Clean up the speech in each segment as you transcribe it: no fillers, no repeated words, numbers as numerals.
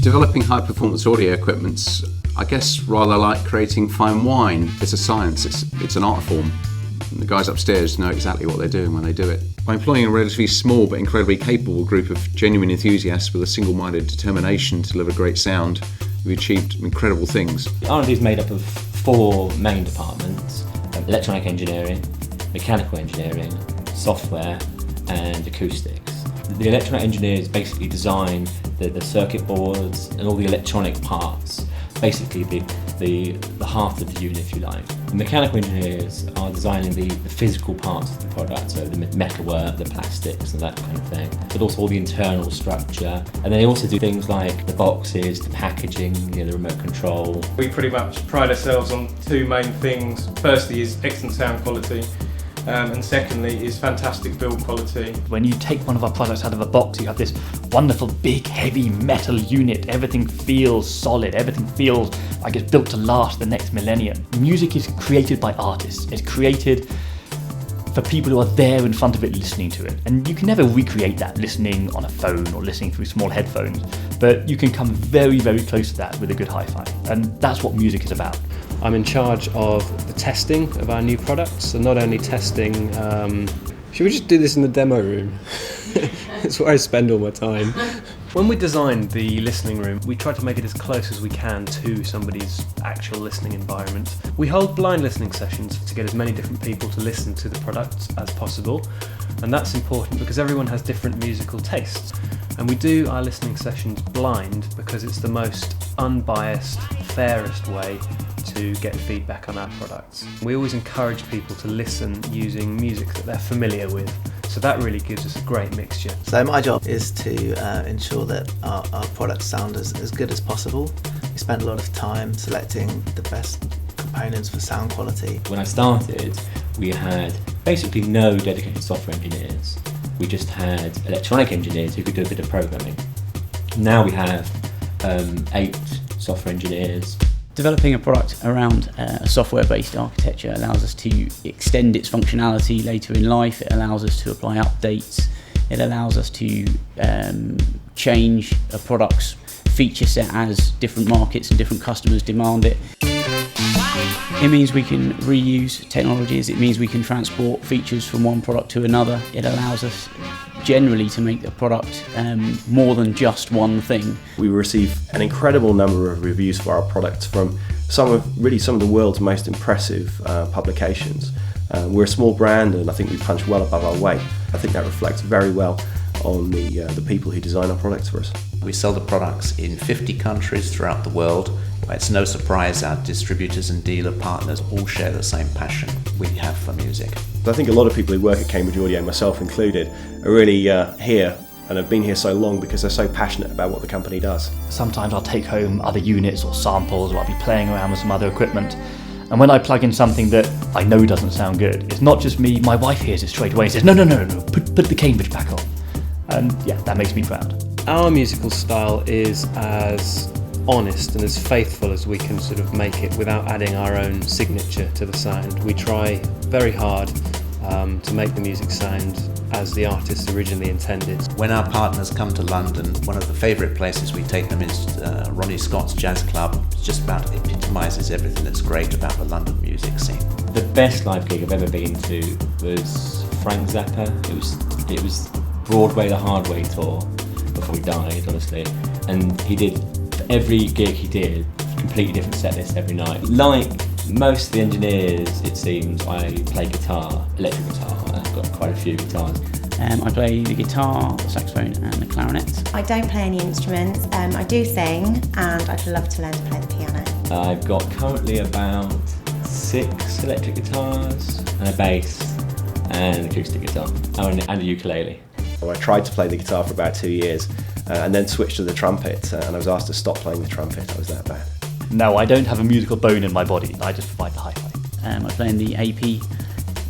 Developing high-performance audio equipment's, I guess, rather like creating fine wine. It's a science, it's an art form. And the guys upstairs know exactly what they're doing when they do it. By employing a relatively small but incredibly capable group of genuine enthusiasts with a single-minded determination to deliver great sound, we've achieved incredible things. R&D is made up of 4 main departments: electronic engineering, mechanical engineering, software and acoustics. The electronic engineers basically design the circuit boards and all the electronic parts, basically the heart of the unit, if you like. The mechanical engineers are designing the physical parts of the product, so the metalwork, the plastics and that kind of thing, but also all the internal structure. And they also do things like the boxes, the packaging, the remote control. We pretty much pride ourselves on 2 main things. Firstly is excellent sound quality. And secondly is fantastic build quality. When you take one of our products out of a box, you have this wonderful big heavy metal unit. Everything feels solid, everything feels like it's built to last the next millennium. Music is created by artists. It's created for people who are there in front of it listening to it. And you can never recreate that listening on a phone or listening through small headphones, but you can come very, very close to that with a good hi-fi. And that's what music is about. I'm in charge of the testing of our new products, so not only testing... Should we just do this in the demo room? It's where I spend all my time. When we designed the listening room, we tried to make it as close as we can to somebody's actual listening environment. We hold blind listening sessions to get as many different people to listen to the products as possible, and that's important because everyone has different musical tastes. And we do our listening sessions blind because it's the most unbiased, fairest way to get feedback on our products. We always encourage people to listen using music that they're familiar with, so that really gives us a great mixture. So my job is to ensure that our products sound as good as possible. We spend a lot of time selecting the best components for sound quality. When I started, we had basically no dedicated software engineers. We just had electronic engineers who could do a bit of programming. Now we have 8 software engineers. Developing a product around a software-based architecture allows us to extend its functionality later in life. It allows us to apply updates. It allows us to change a product's feature set as different markets and different customers demand it. It means we can reuse technologies. It means we can transport features from one product to another. It allows us generally to make the product more than just one thing. We receive an incredible number of reviews for our products from some of the world's most impressive publications. We're a small brand and I think we punch well above our weight. I think that reflects very well on the people who design our products for us. We sell the products in 50 countries throughout the world. It's no surprise our distributors and dealer partners all share the same passion we have for music. I think a lot of people who work at Cambridge Audio, myself included, are really here and have been here so long because they're so passionate about what the company does. Sometimes I'll take home other units or samples, or I'll be playing around with some other equipment. And when I plug in something that I know doesn't sound good, it's not just me, my wife hears it straight away and says, no, put the Cambridge back on. And yeah, that makes me proud. Our musical style is as honest and as faithful as we can sort of make it without adding our own signature to the sound. We try very hard to make the music sound as the artist originally intended. When our partners come to London, one of the favourite places we take them is Ronnie Scott's Jazz Club. It just about epitomises everything that's great about the London music scene. The best live gig I've ever been to was Frank Zappa. It was Broadway the Hard Way tour before he died, honestly. And he did, every gig he did, completely different set list every night. Like most of the engineers, it seems, I play guitar, electric guitar. I've got quite a few guitars. I play the guitar, the saxophone and the clarinet. I don't play any instruments. I do sing and I'd love to learn to play the piano. I've got currently about 6 electric guitars and a bass and an acoustic guitar. Oh, and a ukulele. I tried to play the guitar for about 2 years and then switched to the trumpet and I was asked to stop playing the trumpet. I was that bad. No, I don't have a musical bone in my body. I just provide the hi-fi. I play in the AP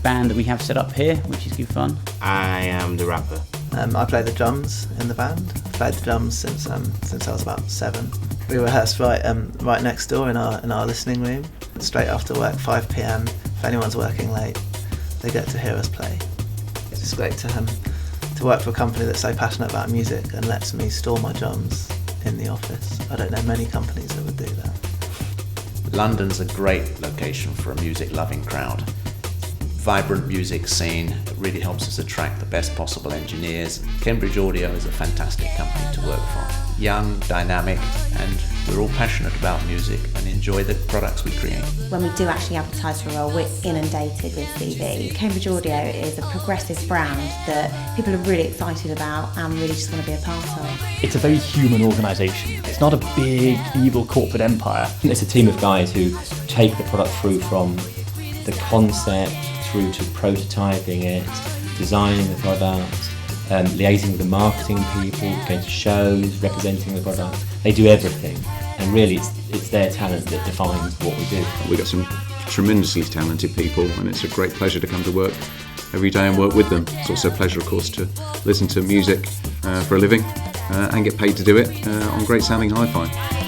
band that we have set up here, which is good fun. I am the rapper. I play the drums in the band. I've played the drums since I was about 7. We rehearse right next door in our listening room. Straight after work, 5 p.m. If anyone's working late, they get to hear us play. It's just great to work for a company that's so passionate about music and lets me store my drums in the office. I don't know many companies that would do that. London's a great location for a music-loving crowd. Vibrant music scene that really helps us attract the best possible engineers. Cambridge Audio is a fantastic company to work for. Young, dynamic, and we're all passionate about music and enjoy the products we create. When we do actually advertise for a role, we're inundated with CV. Cambridge Audio is a progressive brand that people are really excited about and really just want to be a part of. It's a very human organisation. It's not a big, evil corporate empire. It's a team of guys who take the product through from the concept through to prototyping it, designing the product, liaising with the marketing people, going to shows, representing the product. They do everything, and really it's their talent that defines what we do. We've got some tremendously talented people, and it's a great pleasure to come to work every day and work with them. It's also a pleasure, of course, to listen to music for a living and get paid to do it on great sounding hi-fi.